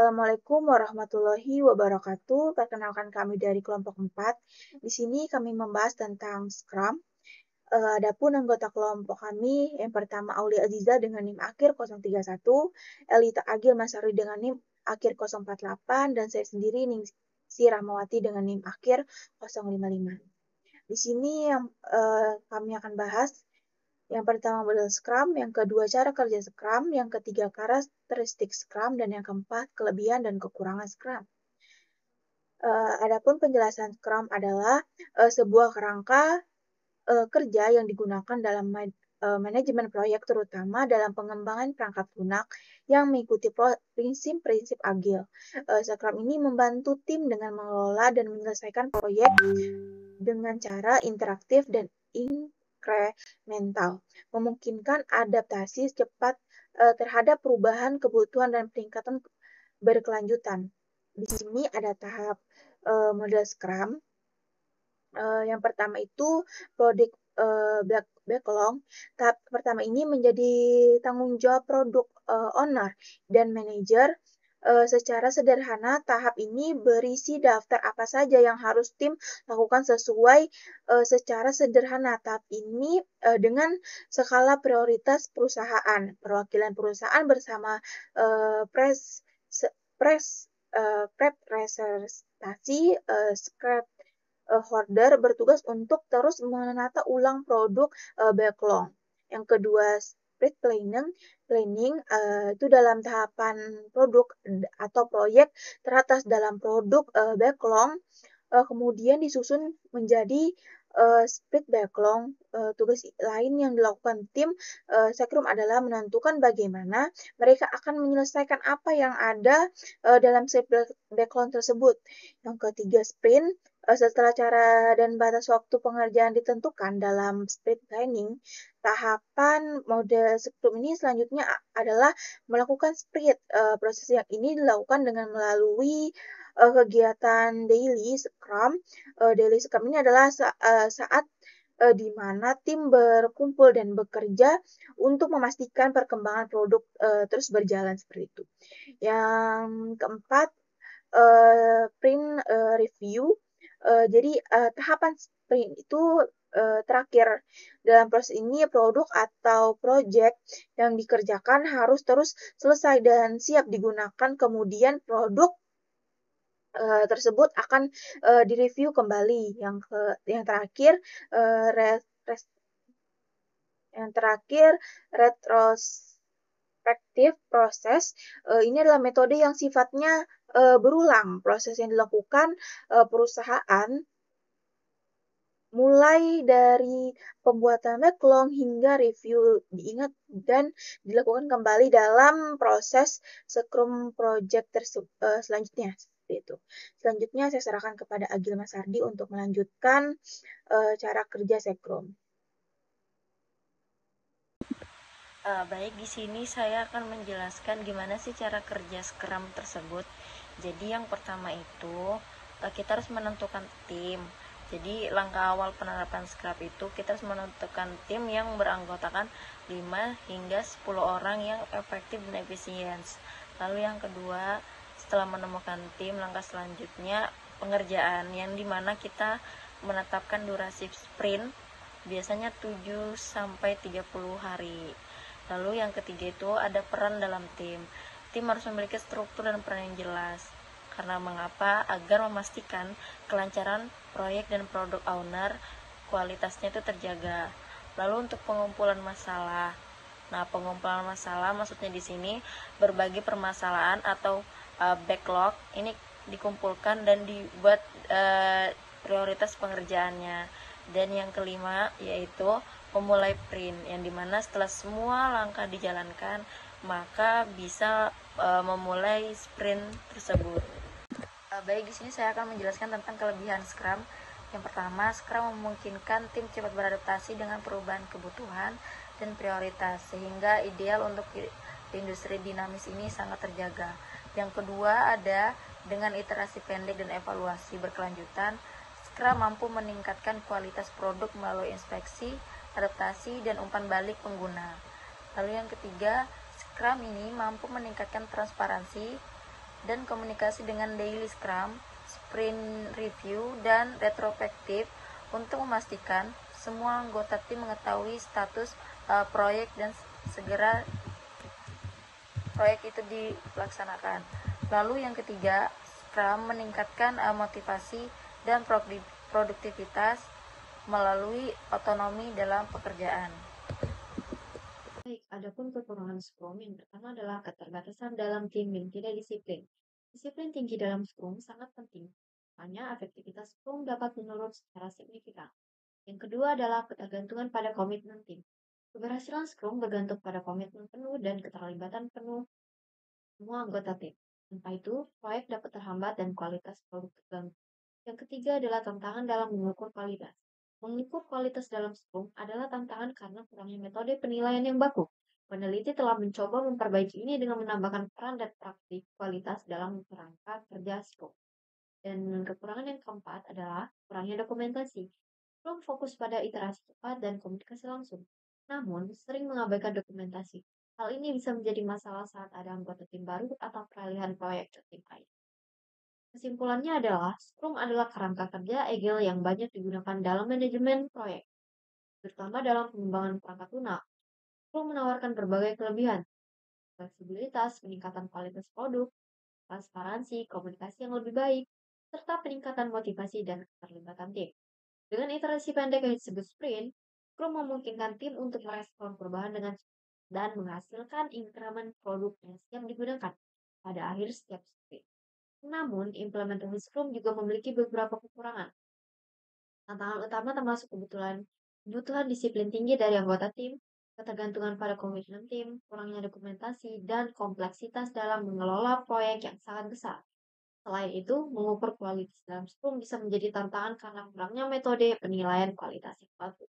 Assalamualaikum warahmatullahi wabarakatuh. Perkenalkan kami dari kelompok 4. Di sini kami membahas tentang Scrum. Adapun anggota kelompok kami, yang pertama Aulia Aziza dengan NIM akhir 031, Elita Agil Masari dengan NIM akhir 048, dan saya sendiri Ningsi Rahmawati dengan NIM akhir 055. Di sini yang kami akan bahas yang pertama model Scrum, yang kedua cara kerja Scrum, yang ketiga karakteristik Scrum, dan yang keempat kelebihan dan kekurangan Scrum. Adapun penjelasan Scrum adalah sebuah kerangka kerja yang digunakan dalam manajemen proyek, terutama dalam pengembangan perangkat lunak yang mengikuti prinsip-prinsip agil. Scrum ini membantu tim dengan mengelola dan menyelesaikan proyek dengan cara interaktif dan inkremental, memungkinkan adaptasi cepat terhadap perubahan kebutuhan dan peningkatan berkelanjutan. Di sini ada tahap model Scrum. Yang pertama itu product backlog. Tahap pertama ini menjadi tanggung jawab produk owner dan manajer. Secara sederhana, tahap ini berisi daftar apa saja yang harus tim lakukan secara sederhana. Tahap ini dengan skala prioritas perusahaan, perwakilan perusahaan bersama representasi holder bertugas untuk terus menata ulang produk backlog. Yang kedua, sprint planning itu dalam tahapan produk atau proyek teratas dalam produk backlog, kemudian disusun menjadi sprint backlog. Tugas lain yang dilakukan tim Sekrum adalah menentukan bagaimana mereka akan menyelesaikan apa yang ada dalam sprint backlog tersebut. Yang ketiga, sprint. Setelah cara dan batas waktu pengerjaan ditentukan dalam sprint planning, tahapan mode Scrum ini selanjutnya adalah melakukan sprint. Proses yang ini dilakukan dengan melalui kegiatan daily Scrum. Daily Scrum ini adalah saat di mana tim berkumpul dan bekerja untuk memastikan perkembangan produk terus berjalan seperti itu. Yang keempat, sprint review. Jadi tahapan sprint itu terakhir. Dalam proses ini produk atau project yang dikerjakan harus terus selesai dan siap digunakan. Kemudian produk tersebut akan direview kembali. Yang terakhir retrospektif proses. Ini adalah metode yang sifatnya berulang. Proses yang dilakukan perusahaan mulai dari pembuatan backlog hingga review diingat dan dilakukan kembali dalam proses Scrum Project selanjutnya. Itu. Selanjutnya saya serahkan kepada Agil Masardi untuk melanjutkan cara kerja Scrum. Baik, di sini saya akan menjelaskan gimana sih cara kerja Scrum tersebut. Jadi yang pertama itu kita harus menentukan tim. Jadi langkah awal penerapan Scrum itu kita harus menentukan tim yang beranggotakan 5 hingga 10 orang yang efektif dan efisien. Lalu yang kedua, setelah menemukan tim, langkah selanjutnya pengerjaan, yang dimana kita menetapkan durasi sprint biasanya 7 sampai 30 hari. Lalu yang ketiga itu ada peran dalam tim. Tim harus memiliki struktur dan peran yang jelas. Karena mengapa? Agar memastikan kelancaran proyek dan produk owner kualitasnya itu terjaga. Lalu untuk pengumpulan masalah. Nah, pengumpulan masalah maksudnya di sini berbagi permasalahan atau backlog ini dikumpulkan dan dibuat prioritas pengerjaannya. Dan yang kelima yaitu memulai print, yang dimana setelah semua langkah dijalankan maka bisa memulai sprint tersebut. Baik, di sini saya akan menjelaskan tentang kelebihan Scrum. Yang pertama, Scrum memungkinkan tim cepat beradaptasi dengan perubahan kebutuhan dan prioritas sehingga ideal untuk industri dinamis ini sangat terjaga. Yang kedua, ada dengan iterasi pendek dan evaluasi berkelanjutan, Scrum mampu meningkatkan kualitas produk melalui inspeksi, adaptasi, dan umpan balik pengguna. Lalu yang ketiga, Scrum ini mampu meningkatkan transparansi dan komunikasi dengan daily scrum, sprint review, dan retrospektif untuk memastikan semua anggota tim mengetahui status proyek dan segera proyek itu dilaksanakan. Lalu yang ketiga, Scrum meningkatkan motivasi dan produktivitas melalui otonomi dalam pekerjaan. Baik, adapun kekurangan Scrum yang pertama adalah keterbatasan dalam tim yang tidak disiplin. Disiplin tinggi dalam Scrum sangat penting, hanya efektivitas Scrum dapat menurun secara signifikan. Yang kedua adalah ketergantungan pada komitmen tim. Keberhasilan Scrum bergantung pada komitmen penuh dan keterlibatan penuh semua anggota tim. Tanpa itu, proyek dapat terhambat dan kualitas produk terganggu. Yang ketiga adalah tantangan dalam mengukur kualitas. Mengukur kualitas dalam Scrum adalah tantangan karena kurangnya metode penilaian yang baku. Peneliti telah mencoba memperbaiki ini dengan menambahkan peran dan praktik kualitas dalam kerangka kerja Scrum. Dan kekurangan yang keempat adalah kurangnya dokumentasi. Scrum fokus pada iterasi cepat dan komunikasi langsung, namun sering mengabaikan dokumentasi. Hal ini bisa menjadi masalah saat ada anggota tim baru atau peralihan proyek ke tim lain. Kesimpulannya adalah, Scrum adalah kerangka kerja agile yang banyak digunakan dalam manajemen proyek, terutama dalam pengembangan perangkat lunak. Scrum menawarkan berbagai kelebihan, fleksibilitas, peningkatan kualitas produk, transparansi, komunikasi yang lebih baik, serta peningkatan motivasi dan keterlibatan tim. Dengan iterasi pendek yang disebut sprint, Scrum memungkinkan tim untuk merespon perubahan dengan cepat dan menghasilkan increment produk yang siap digunakan pada akhir setiap sprint. Namun, implementasi Scrum juga memiliki beberapa kekurangan. Tantangan utama termasuk kebutuhan disiplin tinggi dari anggota tim, ketergantungan pada komitmen tim, kurangnya dokumentasi, dan kompleksitas dalam mengelola proyek yang sangat besar. Selain itu, mengukur kualitas dalam Scrum bisa menjadi tantangan karena kurangnya metode penilaian kualitas yang bagus.